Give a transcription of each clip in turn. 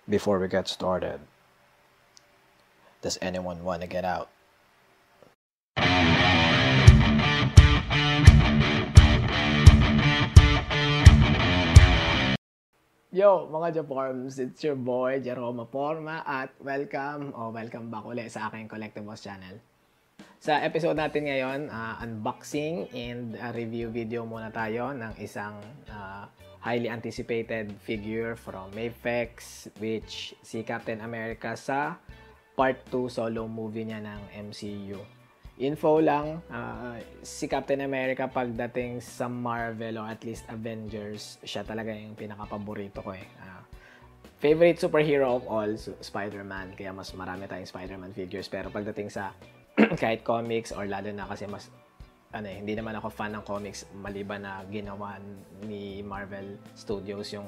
Before we get started, does anyone want to get out? Yo, mga Japorms, it's your boy, Jerome Porma, at welcome back ulit sa aking Collectibles channel. Sa episode natin ngayon, unboxing and review video muna tayo ng isang highly anticipated figure from Mafex, which si Captain America sa Part 2 solo movie niya ng MCU. Info lang, si Captain America pagdating sa Marvel o at least Avengers, siya talaga yung pinaka-paborito ko eh. Favorite superhero of all, Spider-Man, kaya mas marami tayong Spider-Man figures. Pero pagdating sa kahit comics or lalo na kasi mas hindi naman ako fan ng comics maliban na ginawa ni Marvel Studios yung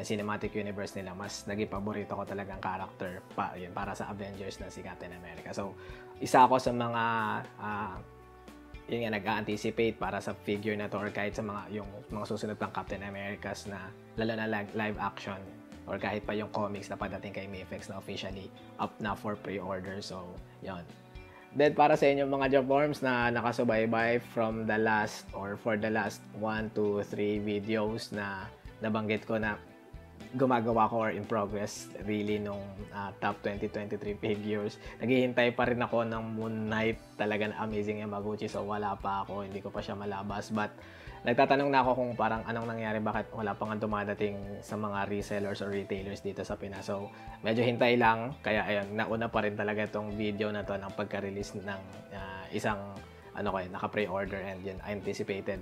cinematic universe nila, mas naging paborito ko talagang character para sa Avengers na si Captain America. So, isa ako sa mga nag-anticipate para sa figure na to or kahit sa yung mga susunod pang Captain Americas na lalo na live action or kahit pa yung comics na padating kay Mafex na officially up na for pre-order. So, yun. Then para sa inyo mga Japorms na nakasubaybay for the last 1, 2, 3 videos na nabanggit ko na gumagawa ko or in progress really nung top 2023 figures. Naghihintay pa rin ako ng Moon Knight, talaga na amazing Yamaguchi, so wala pa ako, hindi ko pa siya malabas. But nagtatanong na ako kung parang anong nangyari, bakit wala pa nga dumadating sa mga resellers or retailers dito sa Pinas. So medyo hintay lang, kaya ayun, nauna pa rin talaga itong video na to ng pagka-release ng isang naka-pre-order and yun, anticipated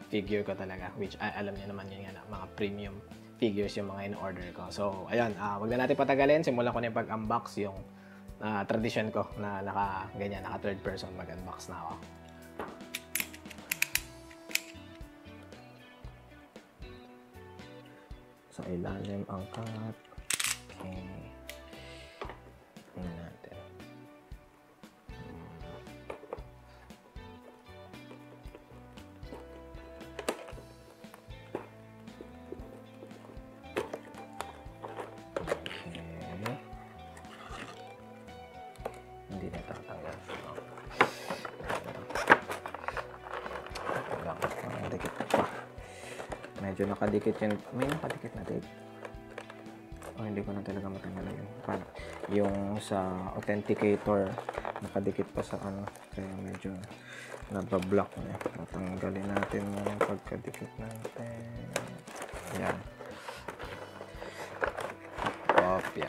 figure ko talaga, which alam niyo naman yun nga, mga premium figures yung mga in-order ko. So, ayun, wag na natin patagalin. Simulan ko na yung pag-unbox, yung tradition ko na naka third person mag-unbox na ako. Sa ilalim ang cut. Okay. Tingnan natin. Hindi na tatanggal. Nakadikit pa. Medyo nakadikit yun. May nakadikit na tape. Hindi ko na talaga matanggal yun. Yung sa authenticator, nakadikit pa sa kaya medyo nabablock niya. Tatanggalin natin yung pagkadikit natin. Yan. Kopya.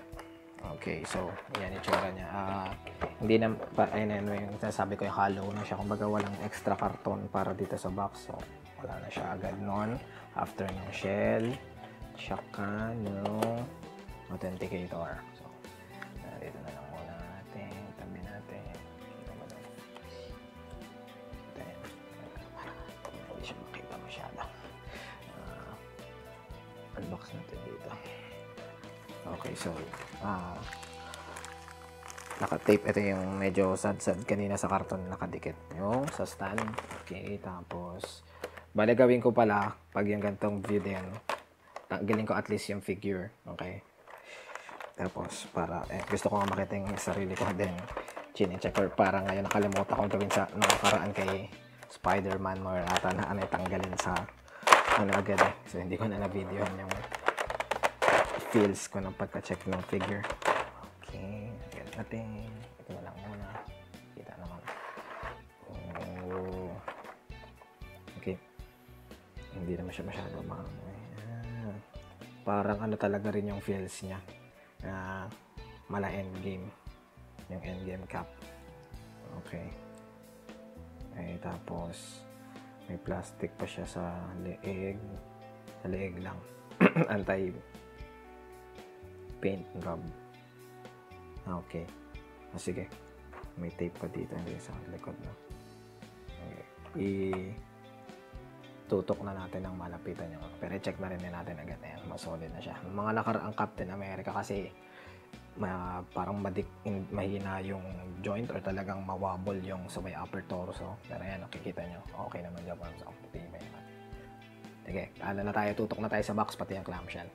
Okay, so yan yung tsura niya. Hindi na ayun yung sasabi ko, yung hollow na siya, kumbaga walang extra karton para dito sa box. So wala na siya agad noon after ng shell tsaka yung authenticator. So dito na lang muna natin, tabi natin. Hindi siya makita masyado. Unbox natin dito. Okay, so naka-tape. Ito yung medyo sad-sad kanina sa karton, nakadikit yung sa stand. Okay, tapos bale gawin ko pala pag yung gantong view din, tanggalin ko at least yung figure. Okay, tapos para gusto ko nga makita yung sarili ko din, chine-check or para ngayon nakalimutan ko gawin sa nakaraan kay Spider-Man or ata na tanggalin sa agad eh. So hindi ko na na-videohan yung feels ko ng pagka-check ng figure. Okay, get natin. Ito na lang muna. Kita naman. Oh. Okay. Hindi naman siya masyado parang talaga rin yung feels niya. Mala endgame. Yung endgame cap. Okay. Tapos may plastic pa siya sa leeg. Sa leeg lang. Anti paint rub. Okay. Sige. May tape pa dito hindi sa likod na. Okay. Tutok na natin ng malapitan yung pero check na rin natin agad na yan. Mas solid na siya. Mga nakaraang Captain America kasi parang mahina yung joint or talagang mawabol yung sa may upper torso. Pero yan, nakikita nyo. Okay naman dyan. Parang sa optimum. Sige, tutok na tayo sa box pati yung clamshell.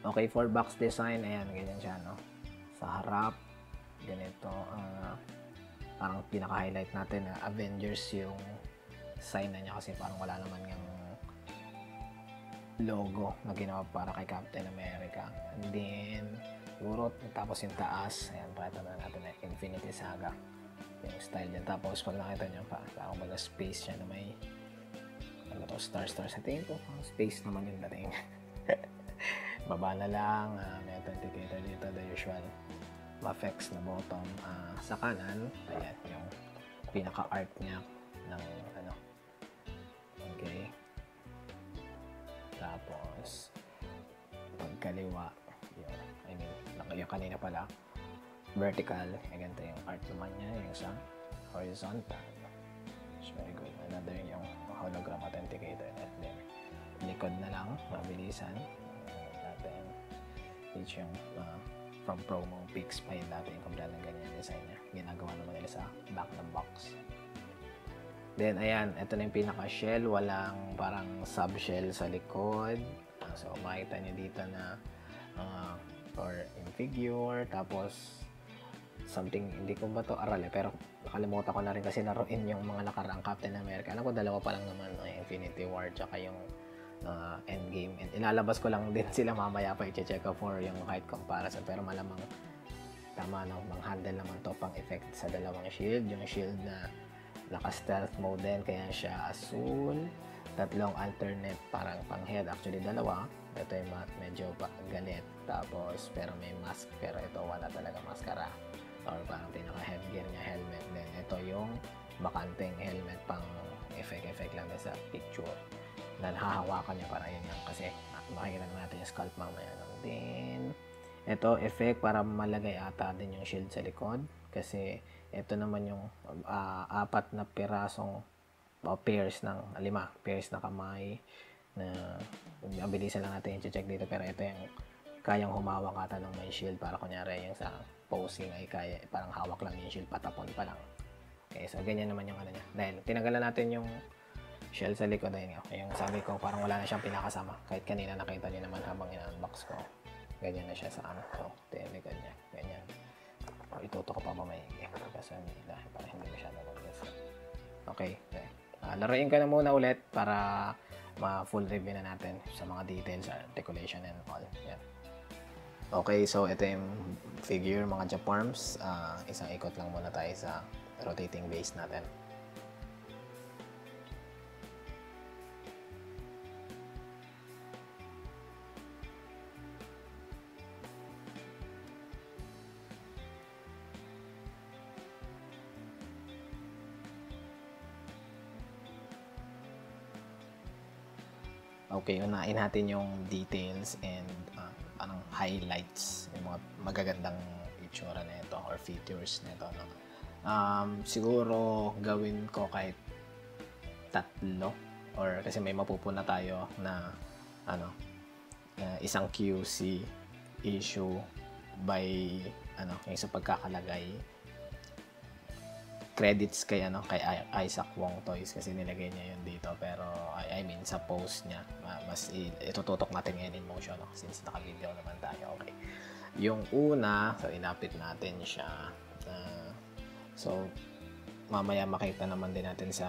Okay, for box design, ayan, ganyan siya, no? Sa harap, ganito, parang pinaka-highlight natin na Avengers yung sign na niya kasi parang wala naman yung logo na ginawa para kay Captain America. And then, siguro, tapos yung taas, ayan, pakita na natin na Infinity Saga. Yung style dyan. Tapos, pag nakita nyo pa, parang baga space siya na may, ano to, stars. Sa tingin ko, space naman yung dating. Baba na lang, may authenticator dito, the usual Mafex na bottom. Sa kanan, ayan, yung pinaka-art niya ng, ano, okay. Tapos, pagkaliwa, yung kanina pala, vertical, ganito yung art naman niya, yung sa horizontal. It's very good. Another yung hologram authenticator. And then, likod na lang, mabilisan. Natin, each yung from promo pics pa yung dati yung kompleto ng ganyan design niya. Ginagawa naman nila sa back ng box. Then, ayan, ito na yung pinaka-shell. Walang parang sub-shell sa likod. So, makita nyo dito na or in figure. Tapos, something, hindi ko ba to aral pero nakalimutan ko na rin kasi naroon yung mga nakaraang Captain America. Alam ko, dalawa pa lang naman, Infinity War, tsaka yung Endgame. And ilalabas ko lang din sila mamaya pa i-check ko for yung height comparison. Pero malamang tama na, mang-handle naman to pang effect sa dalawang shield. Yung shield na naka-stealth mode din, kaya siya azul. Tatlong alternate parang pang-head. Actually, dalawa. Ito yung medyo galit. Tapos, pero may mask. Pero ito, wala talaga maskara. Or parang pinaka-headgear niya, helmet. Then, ito yung bakanting helmet pang effect lang sa picture. Na nahahawakan niya para yun yan. Kasi, makikita natin yung scalp mamaya. Then, ito, effect para malagay ata din yung shield sa likod. Kasi, ito naman yung apat na pirasong pairs ng 5 pairs na kamay na mabilisan lang natin i-check dito, pero ito yung kayang humawak ata ng may shield para kunyari yung sa posing ay kaya parang hawak lang yung shield, patapon pa lang. Okay, so ganyan naman yung ano niya. Dahil tinanggalan natin yung shell sa likod, ayun nga, yung sabi ko parang wala na siyang pinakasama kahit kanina nakita niyo naman habang in-unbox ko, ganyan na siya sa ano. So likod niya, ganyan. Ituto ko pa mamayigi kasi para hindi masyado mag-guess. Okay. Laruin ka na muna ulit para ma-full review na natin sa mga details, articulation and all. Yan. Okay, so ito yung figure, mga Japarms. Isang ikot lang muna tayo sa rotating base natin. Okay, unahin natin yung details and parang highlights, yung mga magagandang itsura na ito or features na ito. No? Siguro gawin ko kahit 3 or kasi may mapupuna tayo na isang QC issue by yung sa pagkakalagay credits kay Isaac Wong Toys kasi nilagay niya yun dito, pero I mean sa post niya mas itututok natin ngayon in motion since naka-video naman tayo. Okay, yung una, so inapit natin siya, so mamaya makita naman din natin sa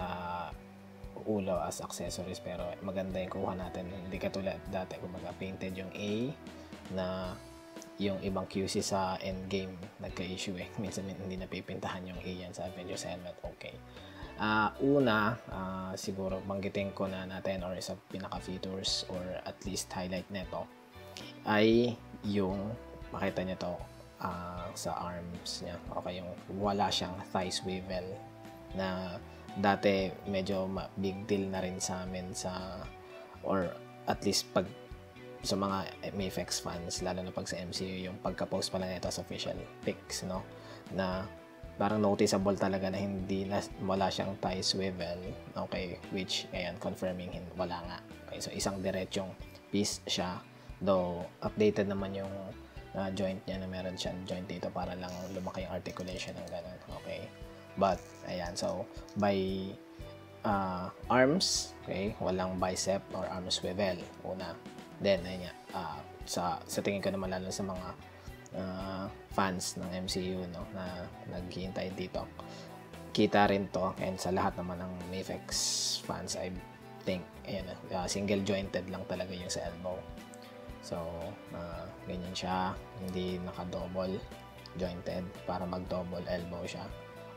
ulo as accessories, pero maganda yung kuha natin, hindi katulad dati kumbaga painted yung A na yung ibang QC sa Endgame nagka-issue minsan hindi napipintahan yung A yan sa Avengers helmet. Okay, una siguro banggitin ko na natin or isa pinaka-features or at least highlight nito ay yung makita nyo to sa arms niya. Okay, yung wala siyang thigh swivel na dati medyo big deal na rin sa amin sa or at least pag sa mga MFX fans, lalo na pag sa MCU, yung pagka-post pala nito sa official pics, no? Na parang noticeable talaga na wala siyang thigh swivel. Okay, which, ayan, confirming wala nga. Okay, so isang diretsong piece siya. Though, updated naman yung joint niya na meron siyang joint dito para lang lumaki yung articulation ng ganun. Okay, but, ayan, so, by arms, okay, walang bicep or arm swivel, una. Then, ayun nga, sa tingin ko naman lalo sa mga fans ng MCU, no, na naghihintay dito, kita rin to. And sa lahat naman ng Mafex fans, I think ayan, single jointed lang talaga yung sa elbow. So ganyan siya, hindi naka-double jointed para mag-double elbow siya.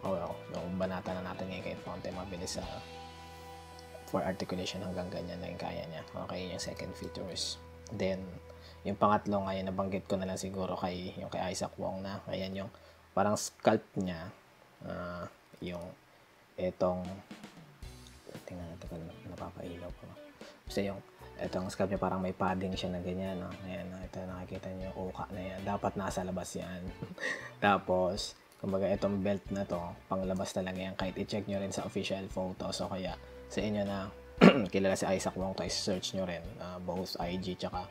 So banata na natin ngayon kahit konti mabilis sa for articulation, hanggang ganyan na yung kaya niya. Okay, yung second features. Then yung pangatlo ngayon, nabanggit ko na lang siguro kay Isaac Wong na. Ayan yung parang sculpt niya. Yung etong tingnan natin kung napapailaw ko. Kasi yung etong sculpt niya parang may padding siya na ganyan. No? Ayan, ito nakikita niyo yung uka na yan. Dapat nasa labas yan. Tapos, kumbaga itong belt na to, panglabas talaga yan. Kahit i-check nyo rin sa official photos o kaya sa inyo na kilala si Isaac Wong, to search nyo rin both IG tsaka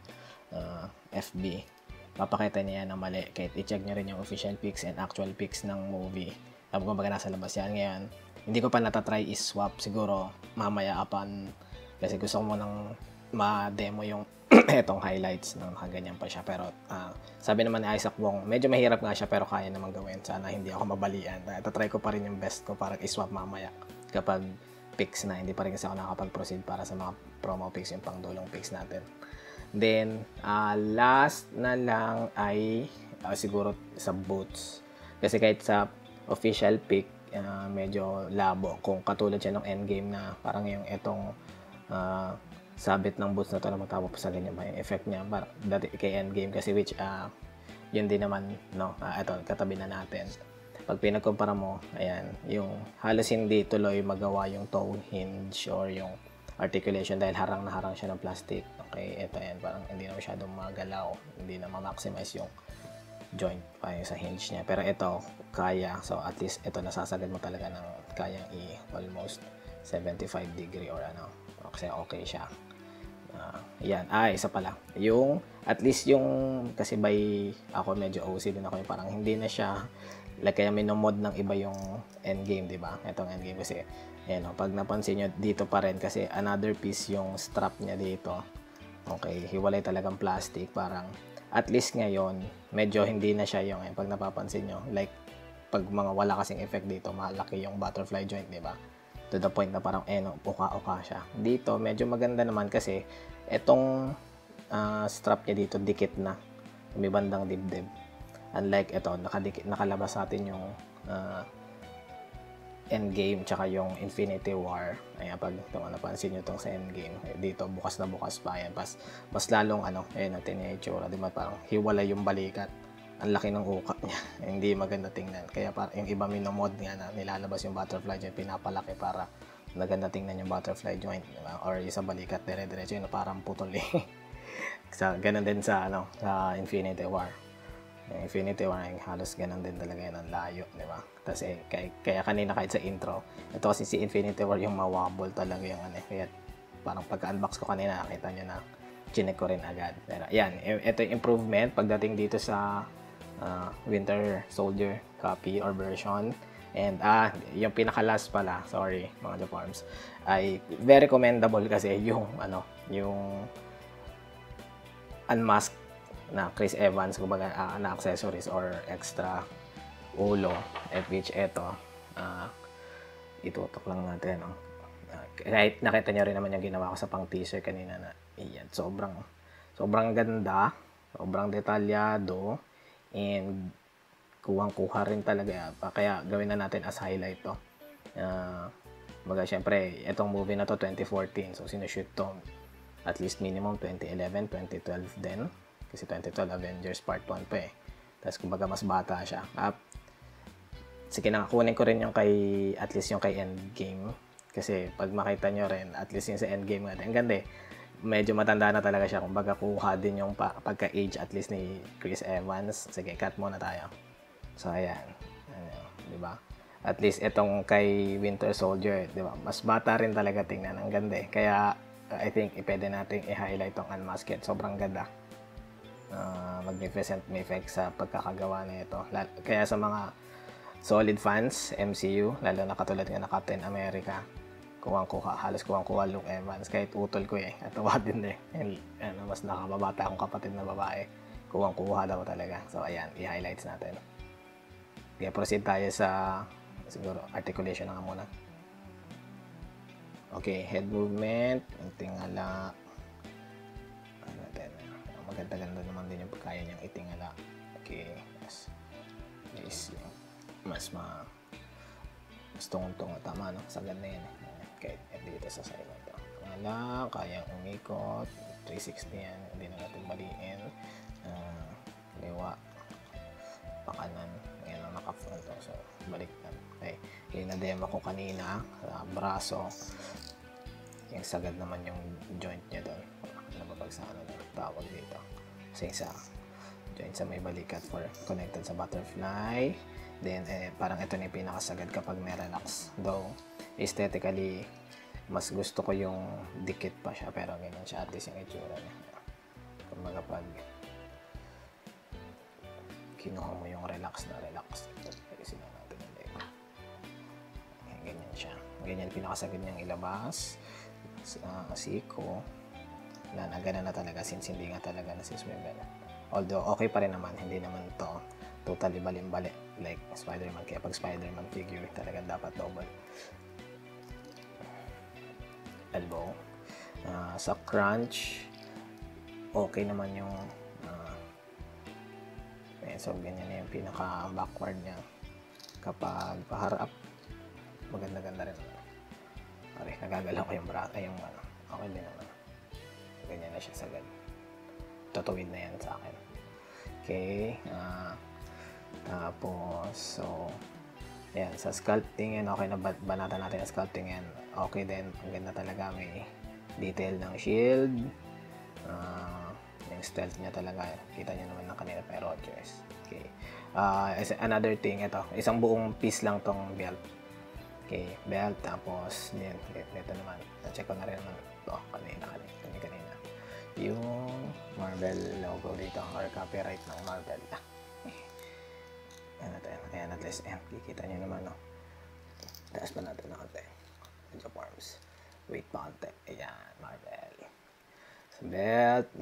FB, papakita niya yan na mali. Kahit i-check nyo rin yung official pics and actual pics ng movie, kumbaga nasa labas yan. Ngayon, hindi ko pa natatry is-swap, siguro mamaya upon, kasi gusto ko munang ma-demo yung etong highlights ng nakaganyan pa siya. Pero sabi naman ni Isaac Wong, medyo mahirap nga siya pero kaya naman gawin. Sana hindi ako mabalian. Tatry ko pa rin yung best ko para i-swap mamaya kapag pics na. Hindi pa rin kasi ako nakapag-proceed para sa mga promo pics, yung pangdulong pics natin. Then, last na lang ay siguro sa boots. Kasi kahit sa official pic, medyo labo. Kung katulad siya ng Endgame na parang yung itong sabit ng boots na to na matapos sa ganyan ba yung effect niya. Dati kay Endgame kasi which yun din naman, no? Ito, katabi na natin. Pag pinagkumpara mo, ayan, yung halos hindi tuloy magawa yung toe hinge or yung articulation dahil harang na harang siya ng plastic. Okay, ito yan, parang hindi na masyadong magalaw, hindi na ma-maximize yung joint pa yung sa hinge niya. Pero ito, kaya. So, at least ito nasasagad mo talaga ng kayang almost 75 degree or ano. Kasi okay siya. Yan. Isa pala. Yung, at least yung, kasi ako medyo OC din ako, yung parang hindi na siya, like kaya minomod ng iba yung Endgame, di ba? Itong Endgame kasi, ayan, pag napansin nyo, dito pa rin kasi another piece yung strap niya dito. Okay, hiwalay talagang plastic. Parang, at least ngayon, medyo hindi na siya yung, pag napapansin nyo, like, pag mga wala kasing effect dito, malaki yung butterfly joint, di ba? To the point na parang, uka-uka siya. Dito, medyo maganda naman kasi, etong strap niya dito, dikit na. May bandang dibdib. Unlike ito, nakalabas natin yung Endgame tsaka yung Infinity War. Ayan, pag napansin nyo itong sa Endgame, dito bukas na bukas pa. Ayan, mas lalong ayan natin yung itsura, diba? Parang hiwalay yung balikat. Ang laki ng uka niya. Hindi maganda tingnan. Kaya parang yung iba minomod nga na nilalabas yung butterfly joint, pinapalaki para maganda tingnan yung butterfly joint, diba? Or yung sa balikat, dire-diretso yun, parang putol eh. Ganun din sa Infinity War. Yung Infinity War, halos ganun din talaga yan, ang layo, di ba? Tapos kaya kanina kahit sa intro, ito kasi si Infinity War yung mawabol talaga yung kaya parang pagka-unbox ko kanina, nakita nyo na chinek ko rin agad. Pero yan, ito yung improvement pagdating dito sa Winter Soldier copy or version. And yung pinaka-last pala, sorry mga Japarms, ay very commendable kasi yung yung unmasked na Chris Evans, kumbaga na accessories or extra ulo, at which eto itutok lang natin, kahit nakita nyo rin naman yung ginawa ko sa pang teaser kanina na iyan, sobrang ganda, sobrang detalyado, and kuhang-kuha rin talaga, kaya gawin na natin as highlight to. Baga syempre itong movie na to 2014, so sinushoot to at least minimum 2011, 2012 din. Kasi 2012, Avengers Part 1 pa eh. Tapos kumbaga mas bata siya. Sige, nakakunin ko rin yung at least yung kay Endgame. Kasi pag makita nyo rin, at least yung sa Endgame nga. Ang ganda eh. Medyo matanda na talaga siya. Kumbaga kuha din yung pagka-age at least ni Chris Evans. Sige, cut muna tayo. So, ayan. Diba? At least itong kay Winter Soldier, diba? Mas bata rin talaga tingnan. Ang ganda eh. Kaya, I think, pwede natin i-highlight tong unmasked. Sobrang ganda. Magnificent Mafex sa pagkakagawa na ito. Kaya sa mga solid fans, MCU, lalo na katulad nga na Captain America, halos kuwang-kuha Luke Evans, kahit utol ko atawa din mas nakababata akong kapatid na babae, kuwang-kuha daw talaga. So ayan, i-highlights natin. Okay, proceed tayo sa siguro articulation na nga muna. Okay, head movement, yung tingala. Maganda-ganda naman din yung pagkaya niyang itingala. Okay, yes, mas tungtong tama, no? Sagad na yan. Kahit dito sa side na ito. Tingala, kayang umikot, 360 yan, hindi na natin baliin. Liwa, pakanan, ngayon ang naka-front to, so baliktad. Okay, linadema ko kanina, braso, yung sagad naman yung joint niya doon. Nababag sa tawag dito. Kasi sa joint sa may balikat for connected sa butterfly. Then, parang ito na yung pinakasagad kapag may-relax. Though, aesthetically, mas gusto ko yung dikit pa siya, pero ganyan siya, at least yung itsura niya. Kumbaga pag kinuha mo yung relax, ayusin lang natin yung leg. Ganyan siya. Ganyan pinakasagad niyang ilabas. Siko. Gana na talaga since hindi nga talaga nasiswivel. Although, okay pa rin naman. Hindi naman to totally balimbali like Spider-Man. Kaya pag Spider-Man figure, talagang dapat double. Elbow. Sa crunch, okay naman yung so ganyan na yung pinaka-backward niya. Kapag paharap, maganda-ganda rin. Pare, nagagalaw ko yung braso. Ay, yung okay din naman. Ganyan na siya sagad. Tutuwid na yan sa akin. Okay. Tapos, so, ayan, sa sculpting yan, okay na banatan natin ang sculpting yan. Okay din. Ang ganda talaga. May detail ng shield. Yung stealth niya talaga. Kita niyo naman ng kanina pa Rogers. Okay. Another thing, ito. Isang buong piece lang tong belt. Okay, belt, tapos din, ito naman, na-check ko na rin naman ito, kanina, yung Marvel logo dito, or copyright ng Marvel. Ayan, at least, kikita nyo naman, no? Taas pa natin na konti. Medyo forms. Wait pa konti. Ayan, Marvel. So, belt,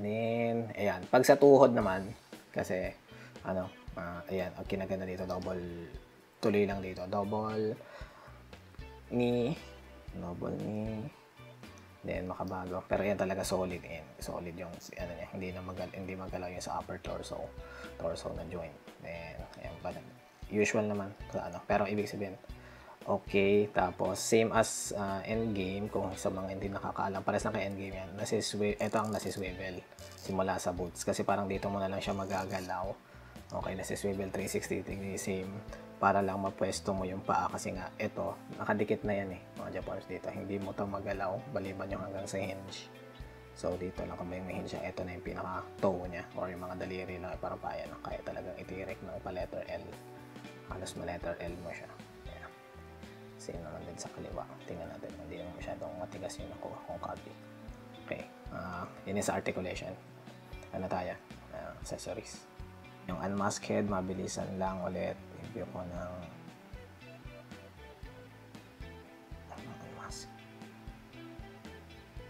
ayan. Pag sa tuhod naman, kasi, ayan, ang kinaganda dito, tuloy lang dito, double knee, then makabago, pero yan talaga solid yung niya, hindi magalaw yung sa upper torso na joint. Then ayan, usual naman pero ibig sabihin okay. Tapos same as Endgame, kung sa mga hindi nakakaalam, pares na kay Endgame yan, ito ang nasiswivel simula sa boots, kasi parang dito mo na lang siya magagalaw. Okay, nasiswivel 360 degree, same, para lang mapwesto mo yung paa, kasi nga ito nakadikit na yan mga Japons dito, hindi mo to magalaw baliban yung hanggang sa hinge. So dito lang kung may hinge siya, ito na yung pinaka toe niya or yung mga daliri na parang paya, kaya talagang itirik ng pa letter L, halos ma letter L mo siya. Yeah. Same naman din sa kaliwa, tingnan natin, hindi naman masyadong matigas yung nakuha kong copy. Okay, yun is articulation. Tayo, accessories. Yung unmasked head, mabilisan lang ulit. Review ko ng unmasked.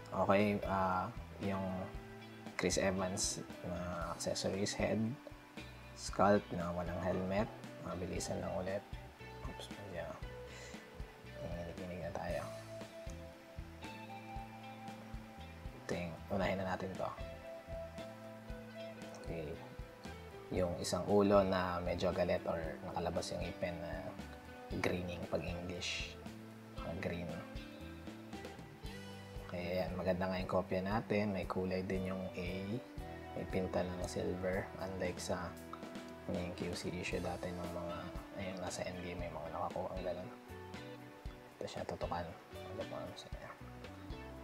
Okay, yung Chris Evans na accessories, head, scalp na walang helmet, mabilisan lang ulit. Oops, medyo kinig na tayo. Unahin na natin to. Okay. Yung isang ulo na medyo galit or nakalabas yung ipin na greening pag English. Green. Okay, ayan. Maganda nga yung kopya natin. May kulay din yung A. May pinta ng silver. Unlike sa yung QC issue dati ng mga, ayun, nasa Endgame may mga nakakuha ang ganun. Ito siya tutukan.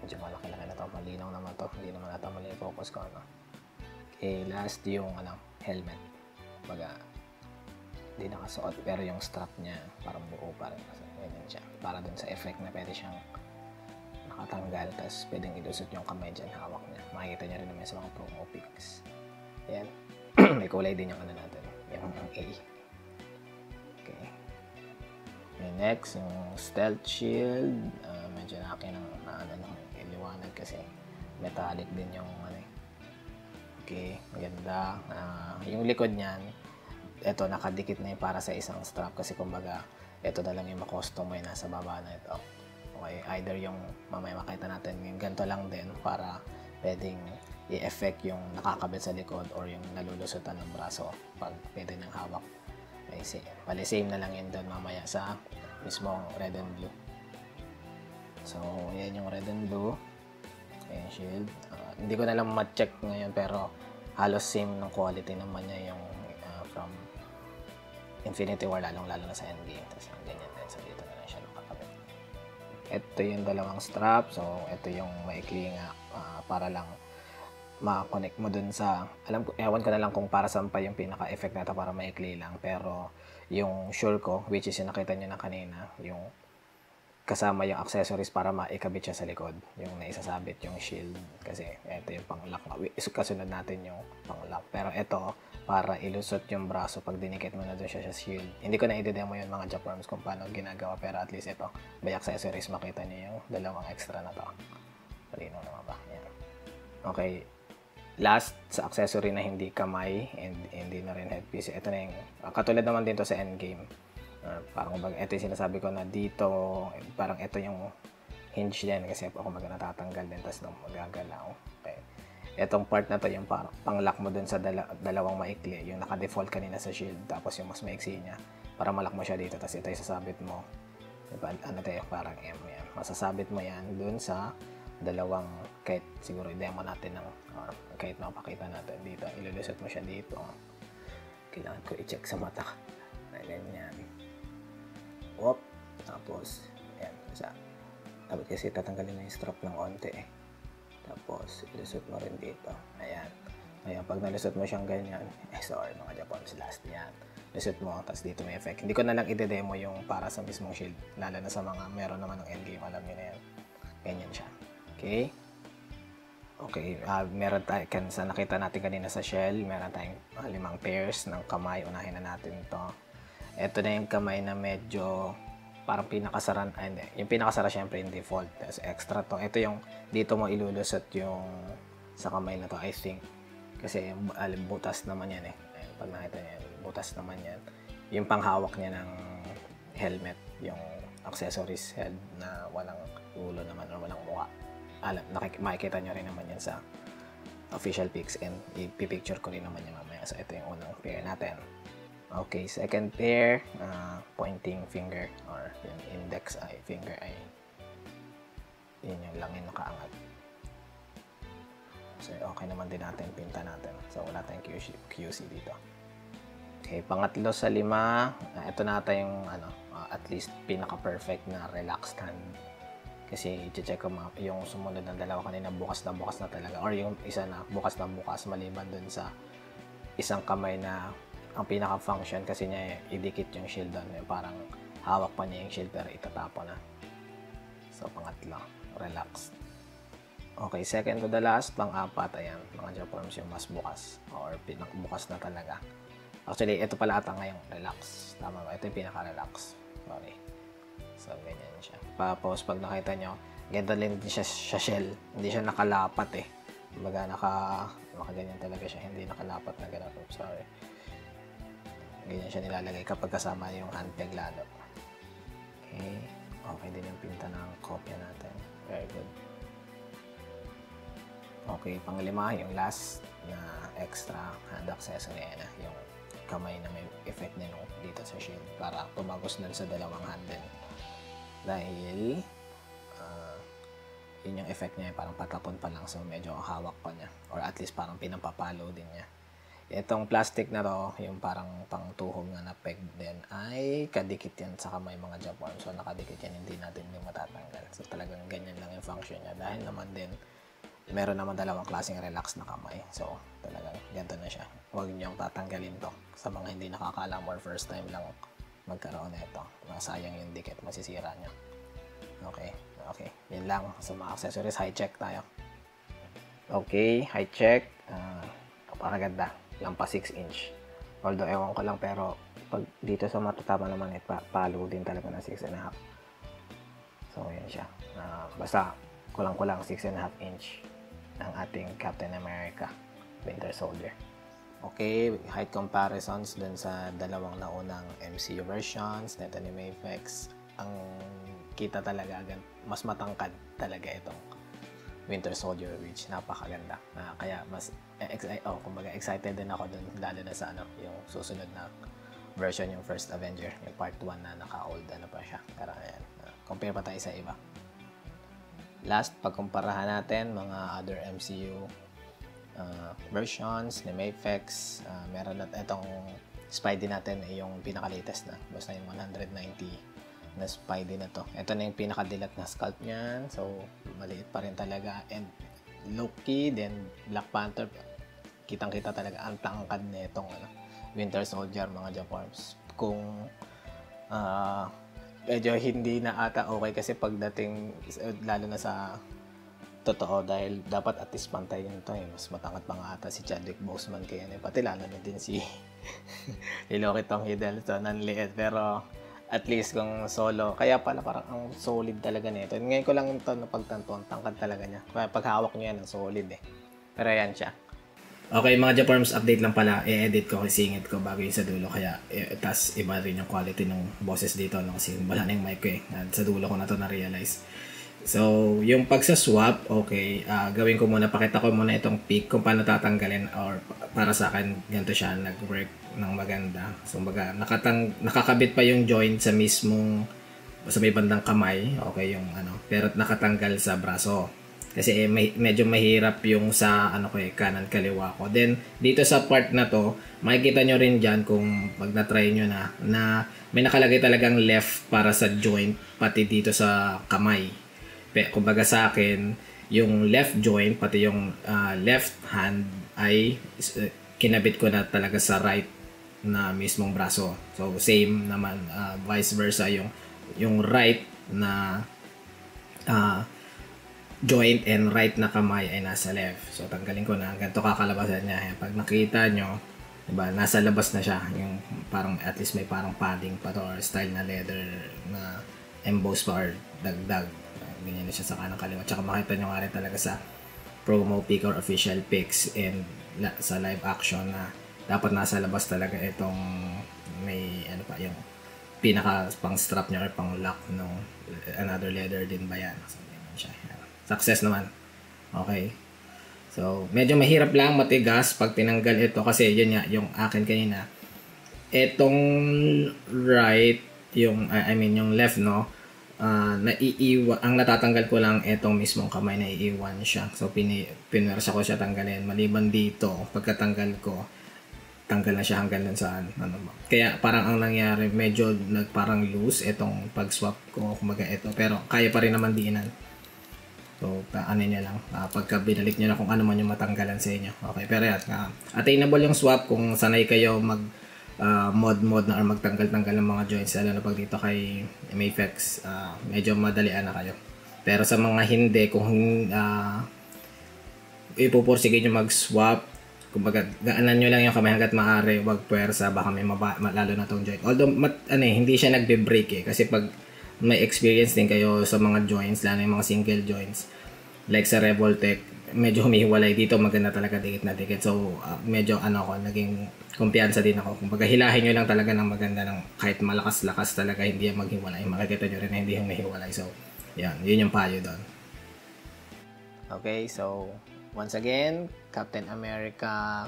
Medyo malaki-laki na ito. Malinaw naman ito. Hindi naman natin mali yung focus ko. Okay, last yung helmet. Baga, hindi nakasuot, pero yung strap niya parang buo pa rin. Ganyan siya. Para dun sa effect na pwede siyang nakatanggal, tapos pwedeng ilusot yung kamay dyan, hawak niya. Makikita niya rin naman sa mga promo pics. Ayan. May kulay din yung natin. Yung A. Okay. And next, yung stealth shield. medyo ng iliwanag kasi metallic din yung ano eh. Okay, ganda. Yung likod niyan, ito nakadikit na yung para sa isang strap kasi kumbaga ito na lang yung makostumo yung nasa baba na ito. Okay, either yung mamaya makita natin yung ganito lang din para pwedeng i-effect yung nakakabit sa likod or yung nalulusutan ng braso pag pwede ng hawak. Okay, bali same na lang yun doon mamaya sa mismong red and blue. So, yan yung red and blue. Ayan, shield. Hindi ko na lang ma-check ngayon pero halos same ng quality naman niya yung from Infinity War, lalong-lalo na sa Endgame. Tapos ganyan din. So, dito na lang siya nakakabit. Ito yung dalawang strap. So, ito yung maikli nga para lang ma-connect mo dun sa, ewan ko na lang kung para saan pa yung pinaka-effect na ito para maikli lang. Pero, yung sure ko, which is yung nakita nyo na kanina, yung kasama yung accessories para maikabit siya sa likod. Yung naisasabit yung shield. Kasi ito yung pang-lock. Kasunod natin yung pang-lock. Pero ito, para ilusot yung braso pag dinikit mo na doon siya sa shield. Hindi ko na i-demo yung mga Japarms kung paano ginagawa. Pero at least ito, by accessories, makita niyo yung dalawang extra na to. Palino naman ba? Yan. Okay. Last, sa accessory na hindi kamay and hindi na rin headpiece. Ito na yung, katulad naman din to sa Endgame. Parang kumbaga, ito yung sinasabi ko na dito, parang ito yung hinge din kasi ako kumbaga natatanggal din tapos magagalaw. Okay. Itong part na to yung parang pang-lock mo dun sa dalawang maikli, yung naka-default kanina sa shield tapos yung mas maiksi niya para malak mo siya dito tapos ito yung sasabit mo. Diba? Ano tayo, parang M yan. Masasabit mo yan dun sa dalawang, kahit siguro i-demo natin ng, or kahit mapakita natin dito, ilulusot mo siya dito. Kailangan ko i-check sa mata. Ganyan. Whoop. Tapos, ayan. Dapat kasi tatanggalin na yung strap ng onte eh. Tapos, ilusot mo rin dito. Ayan. Ngayon, pag nalusot mo siyang ganyan, sorry mga Japanese last yan. Lusot mo, tapos dito may effect. Hindi ko na lang i-demo yung para sa mismong shield. Lalo na sa mga meron naman ng Endgame, alam niyo na yan. Ganyan siya. Okay? Okay, meron tayo, sa nakita natin kanina sa shell, meron tayong 5 pairs ng kamay. Unahin na natin ito. Ito na yung kamay na medyo parang pinakasaran, hindi, yung pinakasara syempre yung default. Tapos extra to. Ito yung dito mo ilulusot yung sa kamay na to, I think. Kasi butas naman yan eh. Ayun, pag nakita niya, butas naman yan. Yung panghawak niya ng helmet, yung accessories head na walang ulo naman or walang mukha. Makikita nyo rin naman yan sa official pics and ipipicture ko rin naman yan mamaya. So, ito yung unang pair natin. Okay, second pair, pointing finger or yung index eye, finger eye. Yun yung lang yung nakaangat. So, okay naman din natin, pinta natin. So, wala tayong QC dito. Okay, pangatlo sa 5, ito nata yung at least pinaka-perfect na relaxed hand. Kasi i-check ko yung sumunod ng dalawa kanina bukas na talaga or yung isa na bukas maliban dun sa isang kamay na ang pinaka-function kasi niya idikit yung shield doon. Parang hawak pa niya yung shield pero itatapo na. So pangatlo, relaxed. Okay, second to the last, pang-apat, ayan, mga Japarms yung mas bukas or pinaka-bukas na talaga. Actually, ito pala ata ngayong relax. Tama ba? Ito yung pinaka-relax. Sorry. So, ganyan siya. Tapos, pag nakita nyo, ganito din siya sa shell. Hindi siya nakalapat eh. Kumbaga, nakaganyan talaga siya. Hindi nakalapat na gano'n. Sorry. Ganyan siya nilalagay kapag kasama yung hand peg lalo. Okay. Okay din yung pinta ng kopya natin. Very good. Okay, panglima, yung last na extra hand accessory na yung kamay na may effect din dito sa shield para tumagos dun sa dalawang hand din. Dahil yun yung effect niya, parang patapon pa lang so medyo hawak pa niya or at least parang pinapapalo din niya. Itong plastic na to, yung parang pangtuhog na peg din ay kadikit yan sa kamay mga Japon. So nakadikit yan, hindi natin yung matatanggal. So talagang ganyan lang yung function niya dahil naman din meron naman dalawang klaseng relax na kamay. So, talagang ganito na siya. Huwag niyong tatanggalin to sa mga hindi nakakaalam or first time lang magkaroon na ito. Masayang yung dikit, masisira niya. Okay, okay. Yan lang sa mga accessories. High check tayo. Okay, high check. Napakaganda. Lampa 6 inch. Although, ewan ko lang pero pag dito sa matatama naman, palo din talaga ng 6.5. So, yan siya. Basta kulang-kulang 6.5 inch ng ating Captain America Winter Soldier. Okay, height comparisons dun sa dalawang naunang MCU versions nito ni Mafex. Ang kita talaga agad, mas matangkad talaga itong Winter Soldier, which napakaganda. Kaya mas kumbaga excited din ako dun, lalo na sa yung susunod na version, yung first Avenger, yung part 1 na naka-old pa siya. Pero ayan, compare pa tayo sa iba. Last, pagkumparahan natin mga other MCU versions ni Mafex. Meron na itong Spidey natin yung pinaka-latest na. Basta yung 190 na Spidey na to. Ito na yung pinaka-dilat na sculpt niyan. So, maliit pa rin talaga. And Loki, then Black Panther, kitang-kita talaga ang tangkad na itong Winter Soldier, mga Japarms. Kung medyo hindi na ata okay kasi pagdating, lalo na sa totoo, dahil dapat at least pantay yun to mas matangkat pa nga ata si Chadwick Boseman kaya pati lalo na din si Loki Tom Hiddleston, ang liit, pero at least kung solo, kaya pala parang ang solid talaga nito. Ngayon ko lang ito napagtanto, ang tangkad talaga niya, kaya paghawak niya yan ang solid pero ayan siya. Okay mga Japarms, update lang pala, i-edit ko, isingit ko bago yung sa dulo, kaya tas iba rin yung quality ng boses dito kasi wala na yung mic ko sa dulo ko na to na-realize. So, yung pagsaswap, okay, gawin ko muna, pakita ko muna itong pick kung paano tatanggalin, or para sa akin, ganito siya, nag-work ng maganda. So, nakakabit pa yung joint sa mismong, sa may bandang kamay, okay, yung pero nakatanggal sa braso. Kasi medyo mahirap yung sa, kanan kaliwa ko. Then, dito sa part na to, makikita nyo rin dyan kung pag na-try nyo na may nakalagay talagang left para sa joint, pati dito sa kamay. Kumbaga sa akin, yung left joint, pati yung left hand ay kinabit ko na talaga sa right na mismong braso. So, same naman, vice versa, yung right na joint and right na kamay ay nasa left. So, tanggalin ko na. Ganito kakalabasan niya. Pag nakita nyo, diba, nasa labas na siya. Yung parang, at least may parang padding pa to, or style na leather na embossed pa or dagdag. Ganyan na siya sa kanang kaliwa. Tsaka makita nyo nga rin talaga sa promo pic or official pics and sa live action na dapat nasa labas talaga itong may yung pinaka pang strap niya or pang lock no, another leather din ba yan. So, ganyan siya. Success naman. Okay. So, medyo mahirap lang, matigas pag tinanggal ito kasi yun nga, yung akin kanina. Itong right, yung left, no, naiiwan, ang natatanggal ko lang itong mismong kamay, naiiwan siya. So, pinwersa ko siya tanggalin. Maliban dito, pagkatanggal ko, tanggal na siya hanggang dun saan. Kaya parang ang nangyari, medyo nagparang loose itong pag-swap ko, kumaga ito. Pero kaya pa rin naman diinan. So, niya lang. Pagka binalik nyo na kung ano man yung matanggalan sa inyo. Okay, pero yan. Attainable yung swap kung sanay kayo mod na or magtanggal-tanggal ng mga joints, lalo na pag dito kay Mafex, medyo madalian na kayo. Pero sa mga hindi, kung ipupursige nyo mag-swap, kumbaga gaanan nyo lang yung kamay hanggat maaari, wag puwersa, baka may lalo na tong joint. Although hindi siya nagbe-break kasi pag may experience din kayo sa mga joints, lalo yung mga single joints like sa Revoltech, medyo humihiwalay dito, maganda talaga dikit na dikit. So, medyo naging kumpiyansa din ako. Kung hilahin nyo lang talaga ng maganda, ng kahit malakas-lakas talaga, hindi yan maghiwalay. Makikita nyo rin na hindi humihiwalay. So, yun yung payo doon. Okay, so, once again, Captain America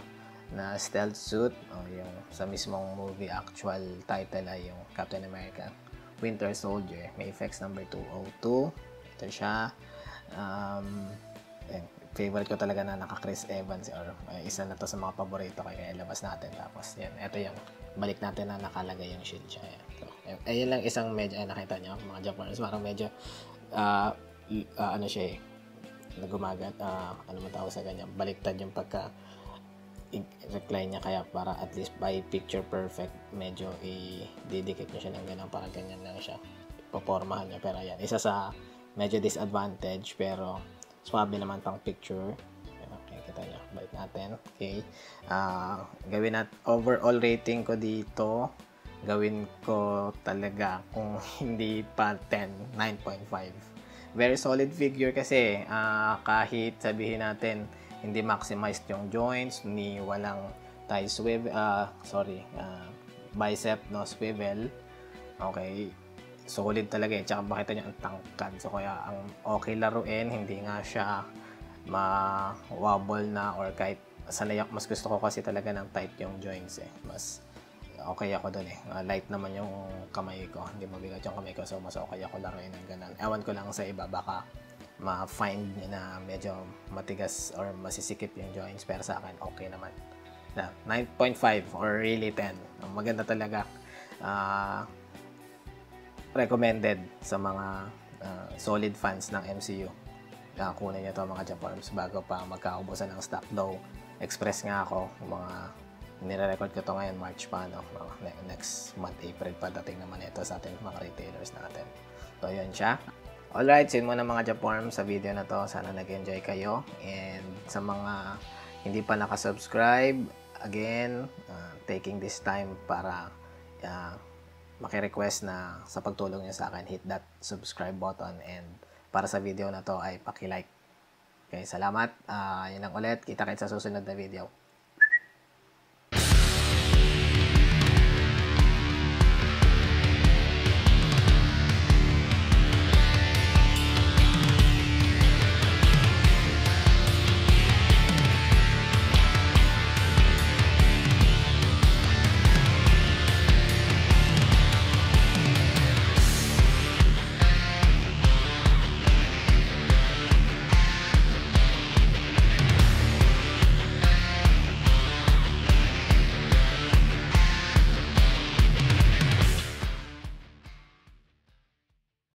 na stealth suit, yung sa mismong movie actual title ay yung Captain America Winter Soldier, Mafex number 202. Ito siya. Favorite ko talaga na naka Chris Evans, or isa na to sa mga paborito, kaya ilabas natin. Tapos yan, ito yung balik natin na nakalagay yung shield siya. So, ayun lang isang medyo, nakita nyo mga Japanese, parang medyo siya nagumagat, ano man tawag sa ganyan, baliktad yung pagka recline niya, kaya para at least by picture perfect, medyo i-didikit nyo siya ng ganyan, parang ganyan lang siya ipopormahan niya. Pero yan, isa sa medyo disadvantage, pero swabe naman pang picture. Okay, kita nyo, balik natin. Okay, gawin natin, overall rating ko dito, gawin ko talaga, kung hindi pa 10, 9.5. Very solid figure kasi kahit sabihin natin hindi maximized yung joints, ni walang thigh swivel, bicep no swivel. Okay, solid talaga eh. Tsaka makita nyo ang tangkad. So kaya ang okay laruin, hindi nga siya ma-wobble na or kahit sanay ako. Mas gusto ko kasi talaga ng tight yung joints eh. Mas okay ako dun eh. Light naman yung kamay ko. Hindi mabigat yung kamay ko. So mas okay ako laruin ng ganun. Ewan ko lang sa iba. Baka ma-find na medyo matigas or masisikip yung joints. Pero sa akin, okay naman. 9.5 or really 10. Maganda talaga. Recommended sa mga solid fans ng MCU. Kunin nyo to mga Japorms bago pa magkaubusan ng stock. Though, express nga ako. Mga nire-record ko to ngayon, March pa, no? Next month, April pa, dating naman ito sa ating mga retailers natin. So, yun siya. Alright, so yun muna mga Japorms sa video na to. Sana nag-enjoy kayo. And sa mga hindi pa nakasubscribe, again, taking this time para maki-request na sa pagtulong niyo sa akin, hit that subscribe button. And para sa video na to ay paki-like. Okay, salamat. Yun lang ulit. Kita-kits sa susunod na video.